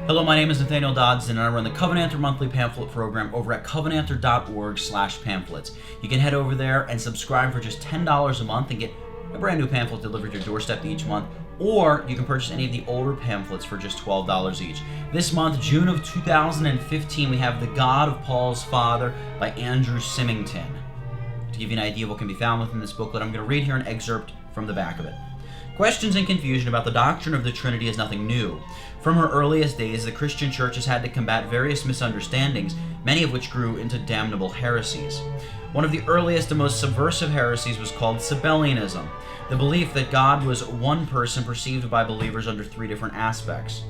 Hello, my name is Nathaniel Dodson, and I run the Covenanter Monthly Pamphlet Program over at covenanter.org/pamphlets. You can head over there and subscribe for just $10 a month and get a brand new pamphlet delivered to your doorstep each month, or you can purchase any of the older pamphlets for just $12 each. This month, June of 2015, we have The God of Paul's Father by Andrew Symington. To give you an idea of what can be found within this booklet, I'm going to read here an excerpt from the back of it. Questions and confusion about the doctrine of the Trinity is nothing new. From her earliest days, the Christian Church has had to combat various misunderstandings, many of which grew into damnable heresies. One of the earliest and most subversive heresies was called Sabellianism, the belief that God was one person perceived by believers under three different aspects.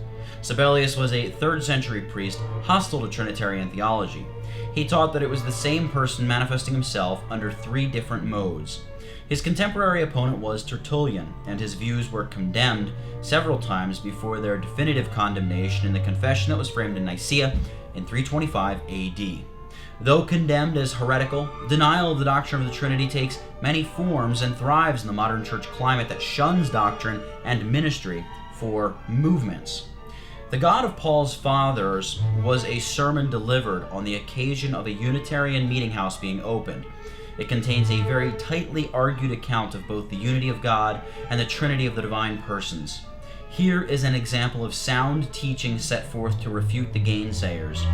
Sabellius was a 3rd century priest hostile to Trinitarian theology. He taught that it was the same person manifesting himself under three different modes. His contemporary opponent was Tertullian, and his views were condemned several times before their definitive condemnation in the confession that was framed in Nicea in 325 AD. Though condemned as heretical, denial of the doctrine of the Trinity takes many forms and thrives in the modern church climate that shuns doctrine and ministry for movements. The God of Paul's Fathers was a sermon delivered on the occasion of a Unitarian meeting house being opened. It contains a very tightly argued account of both the unity of God and the Trinity of the divine persons. Here is an example of sound teaching set forth to refute the gainsayers.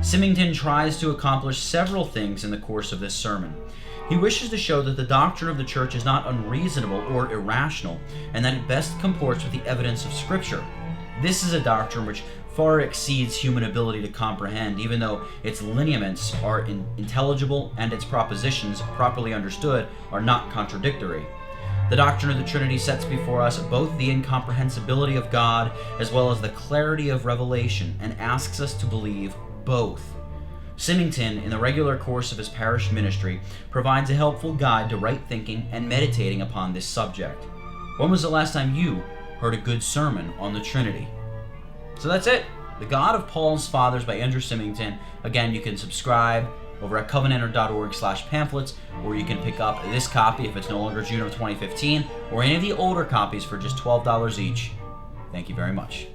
Symington tries to accomplish several things in the course of this sermon. He wishes to show that the doctrine of the Church is not unreasonable or irrational, and that it best comports with the evidence of Scripture. This is a doctrine which far exceeds human ability to comprehend, even though its lineaments are intelligible and its propositions, properly understood, are not contradictory. The doctrine of the Trinity sets before us both the incomprehensibility of God as well as the clarity of revelation, and asks us to believe both. Symington, in the regular course of his parish ministry, provides a helpful guide to right thinking and meditating upon this subject. When was the last time you heard a good sermon on the Trinity? So that's it. The God of Paul's Fathers by Andrew Symington. Again, you can subscribe over at covenanter.org/pamphlets, or you can pick up this copy if it's no longer June of 2015, or any of the older copies for just $12 each. Thank you very much.